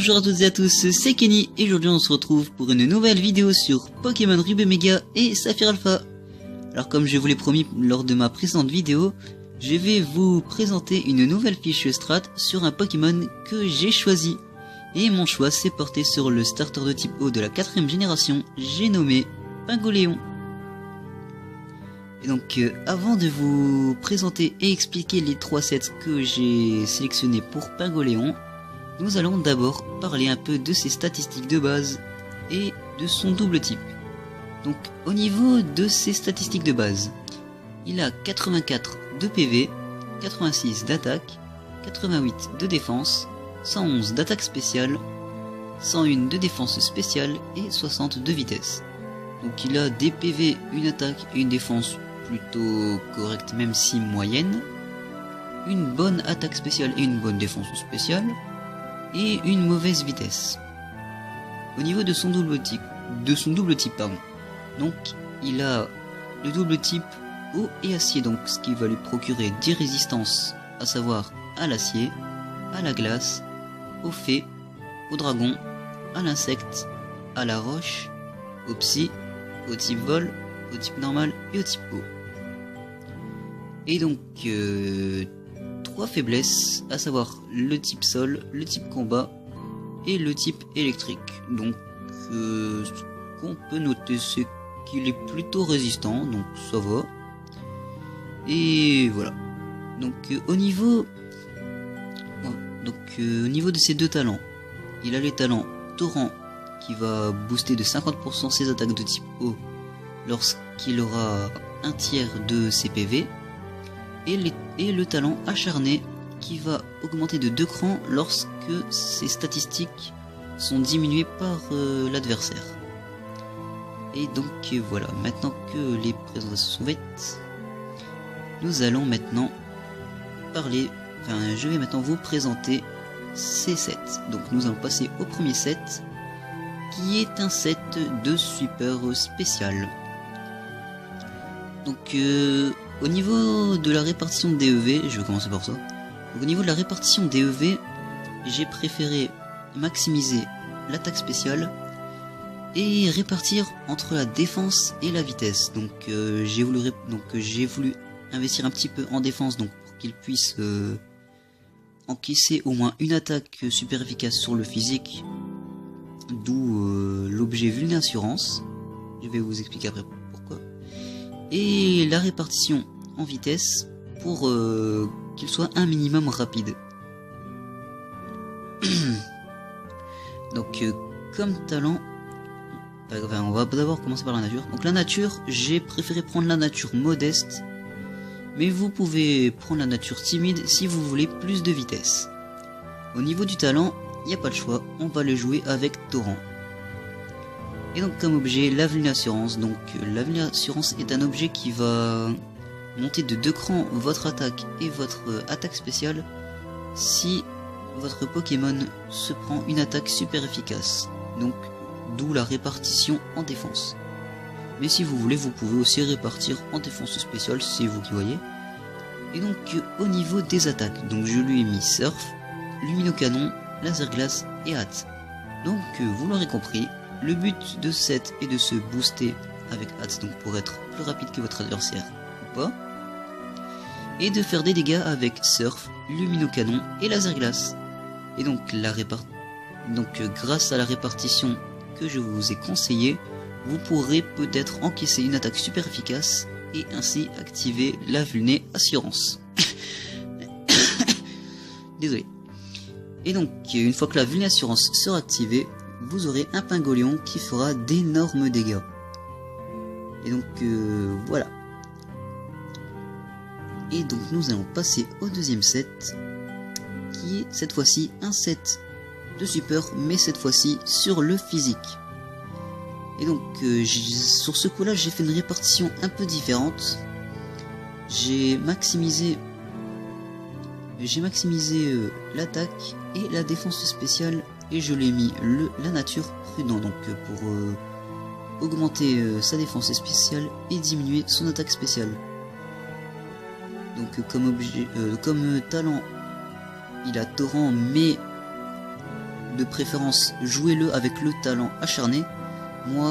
Bonjour à toutes et à tous, c'est Kenny et aujourd'hui on se retrouve pour une nouvelle vidéo sur Pokémon Ruby Mega et Saphir Alpha. Alors comme je vous l'ai promis lors de ma précédente vidéo, je vais vous présenter une nouvelle fiche strat sur un Pokémon que j'ai choisi. Et mon choix s'est porté sur le starter de type eau de la 4ème génération, j'ai nommé Pingoléon. Et donc avant de vous présenter et expliquer les 3 sets que j'ai sélectionnés pour Pingoléon, nous allons d'abord parler un peu de ses statistiques de base et de son double type. Donc au niveau de ses statistiques de base, il a 84 de PV, 86 d'attaque, 88 de défense, 111 d'attaque spéciale, 101 de défense spéciale et 60 de vitesse. Donc il a des PV, une attaque et une défense plutôt correcte même si moyenne, une bonne attaque spéciale et une bonne défense spéciale, et une mauvaise vitesse. Au niveau de son double type, donc il a le double type eau et acier, donc ce qui va lui procurer 10 résistances, à savoir à l'acier, à la glace, au fée, au dragon, à l'insecte, à la roche, au psy, au type vol, au type normal et au type eau. Et donc 3 faiblesses, à savoir le type sol, le type combat et le type électrique. Donc ce qu'on peut noter c'est qu'il est plutôt résistant, donc ça va. Et voilà. Donc au niveau de ces deux talents, il a les talents torrent qui va booster de 50% ses attaques de type eau lorsqu'il aura un tiers de ses PV. Et le talent acharné qui va augmenter de 2 crans lorsque ses statistiques sont diminuées par l'adversaire. Et donc voilà, maintenant que les présentations sont faites, nous allons maintenant je vais maintenant vous présenter ces sets. Donc nous allons passer au premier set qui est un set de super spécial. Donc au niveau de la répartition de DEV, je vais commencer par ça. Donc, au niveau de la répartition DEV, j'ai préféré maximiser l'attaque spéciale et répartir entre la défense et la vitesse. Donc j'ai voulu investir un petit peu en défense, donc pour qu'il puisse encaisser au moins une attaque super efficace sur le physique, d'où l'objet Vulnassurance. Je vais vous expliquer après pourquoi. Et la répartition en vitesse pour qu'il soit un minimum rapide. Donc comme talent, on va d'abord commencer par la nature. Donc la nature, j'ai préféré prendre la nature modeste, mais vous pouvez prendre la nature timide si vous voulez plus de vitesse. Au niveau du talent, il n'y a pas de choix, on va le jouer avec torrent. Et donc comme objet, la Vulnassurance. Donc la Vulnassurance est un objet qui va monter de 2 crans votre attaque et votre attaque spéciale si votre Pokémon se prend une attaque super efficace. Donc d'où la répartition en défense. Mais si vous voulez, vous pouvez aussi répartir en défense spéciale, c'est vous qui voyez. Et donc au niveau des attaques, donc je lui ai mis Surf, Luminocanon, Laser Glace et Hâte. Donc vous l'aurez compris, le but de ce set est de se booster avec Hâte, donc pour être plus rapide que votre adversaire ou pas, et de faire des dégâts avec Surf, Luminocanon et Laser Glace. Et donc grâce à la répartition que je vous ai conseillé, vous pourrez peut-être encaisser une attaque super efficace et ainsi activer la Vulnassurance. Désolé. Et donc une fois que la Vulnassurance sera activée, vous aurez un Pingoléon qui fera d'énormes dégâts. Et donc voilà. Et donc nous allons passer au deuxième set, qui est cette fois-ci un set de super, mais cette fois-ci sur le physique. Et donc sur ce coup là j'ai fait une répartition un peu différente. J'ai maximisé l'attaque et la défense spéciale, et je l'ai mis la nature prudent, donc pour augmenter sa défense spéciale et diminuer son attaque spéciale. Donc comme talent il a torrent, mais de préférence jouez-le avec le talent acharné. Moi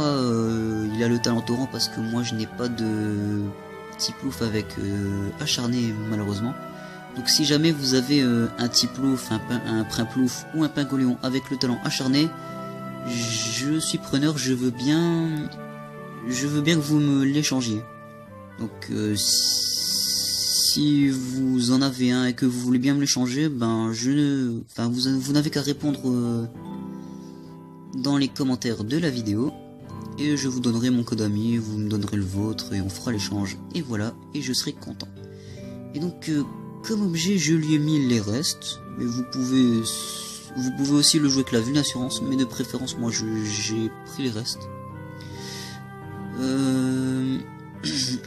il a le talent torrent parce que moi je n'ai pas de Tiplouf avec acharné malheureusement. Donc si jamais vous avez un Tiplouf, un Primplouf ou un Pingoléon avec le talent acharné, je suis preneur, je veux bien que vous me l'échangiez. Donc si vous en avez un et que vous voulez bien me l'échanger, ben vous n'avez qu'à répondre dans les commentaires de la vidéo et je vous donnerai mon code ami, vous me donnerez le vôtre et on fera l'échange et voilà, et je serai content. Et donc comme objet je lui ai mis les restes, mais vous pouvez aussi le jouer avec la vue d'assurance, mais de préférence moi j'ai pris les restes.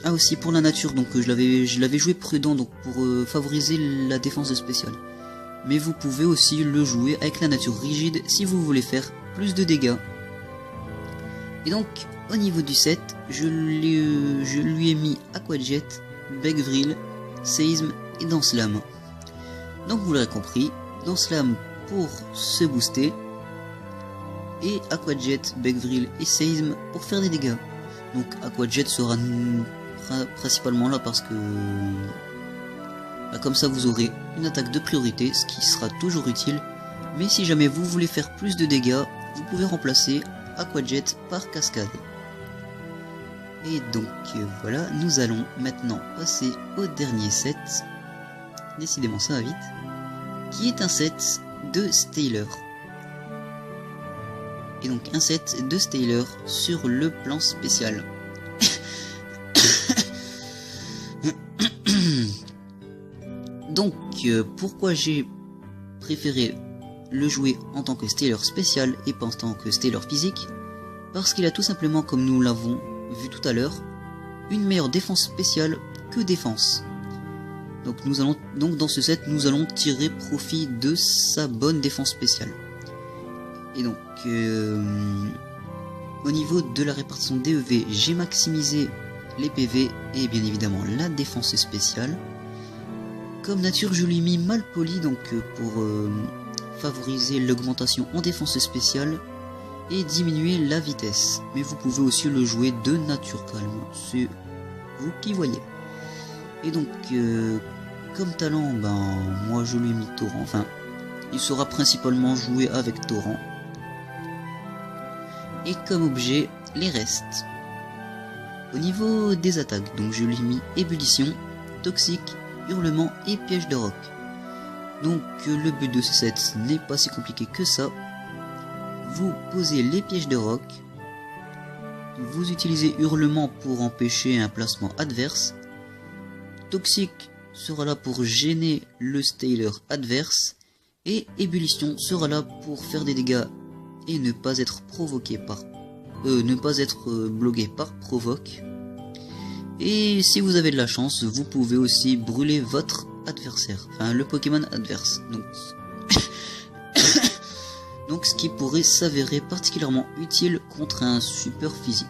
Ah aussi pour la nature, donc je l'avais joué prudent donc pour favoriser la défense spéciale. Mais vous pouvez aussi le jouer avec la nature rigide si vous voulez faire plus de dégâts. Et donc au niveau du set, je lui ai mis Aquajet, Beggvril, Seism et Danse-Lame. Donc vous l'aurez compris, Danse-Lame pour se booster et Aquajet, Beggvril et Seism pour faire des dégâts. Donc Aquajet sera principalement là parce que comme ça vous aurez une attaque de priorité, ce qui sera toujours utile. Mais si jamais vous voulez faire plus de dégâts, vous pouvez remplacer Aquajet par Cascade. Et donc voilà, nous allons maintenant passer au dernier set. Décidément ça va vite. Qui est un set de Stayler. Et donc un set de Stayler sur le plan spécial. Donc pourquoi j'ai préféré le jouer en tant que Stayler spécial et pas en tant que Stayler physique? Parce qu'il a tout simplement, comme nous l'avons vu tout à l'heure, une meilleure défense spéciale que défense. Donc dans ce set nous allons tirer profit de sa bonne défense spéciale. Et donc au niveau de la répartition DEV, j'ai maximisé les PV et bien évidemment la défense spéciale. Comme nature je lui ai mis Malpoli donc pour favoriser l'augmentation en défense spéciale et diminuer la vitesse. Mais vous pouvez aussi le jouer de nature calme, c'est vous qui voyez. Et donc comme talent, moi je lui ai mis Torrent, enfin il sera principalement joué avec Torrent. Et comme objet, les restes. Au niveau des attaques, donc je lui ai mis Ébullition, Toxique, Hurlement et Piège de roc. Donc le but de ce set n'est pas si compliqué que ça. Vous posez les pièges de roc, vous utilisez Hurlement pour empêcher un placement adverse, Toxique sera là pour gêner le Stayler adverse, et Ébullition sera là pour faire des dégâts et ne pas être provoqué par bloqué par provoque. Et si vous avez de la chance, vous pouvez aussi brûler votre adversaire, enfin le Pokémon adverse. Donc ce qui pourrait s'avérer particulièrement utile contre un super physique.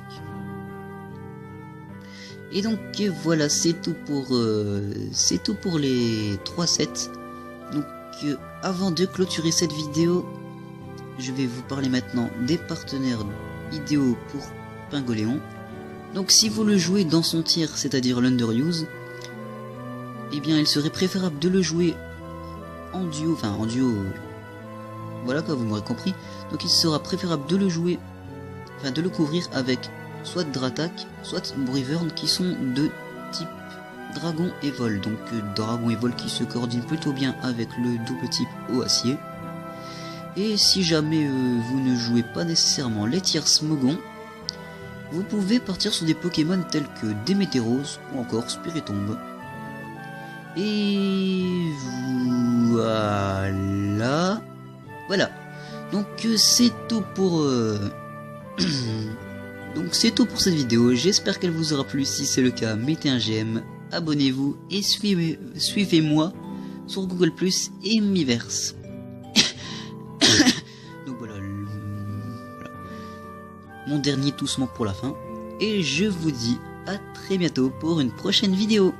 Et donc voilà, c'est tout pour les 3 sets. Donc avant de clôturer cette vidéo, je vais vous parler maintenant des partenaires idéaux pour Pingoléon. Donc si vous le jouez dans son tir, c'est-à-dire l'Underuse, eh bien il serait préférable de le jouer en duo, voilà quoi, vous m'aurez compris. Donc il sera préférable de le jouer, de le couvrir avec soit Dratak, soit Brivern, qui sont de type Dragon et Vol. Donc Dragon et Vol qui se coordinent plutôt bien avec le double type eau acier. Et si jamais vous ne jouez pas nécessairement les tiers Smogon, vous pouvez partir sur des Pokémon tels que Démétéros ou encore Spiritomb. Et voilà. Donc c'est tout pour cette vidéo. J'espère qu'elle vous aura plu. Si c'est le cas, mettez un j'aime, abonnez-vous et suivez-moi sur Google+ et Miiverse. Donc voilà, mon dernier toussement pour la fin. Et je vous dis à très bientôt pour une prochaine vidéo.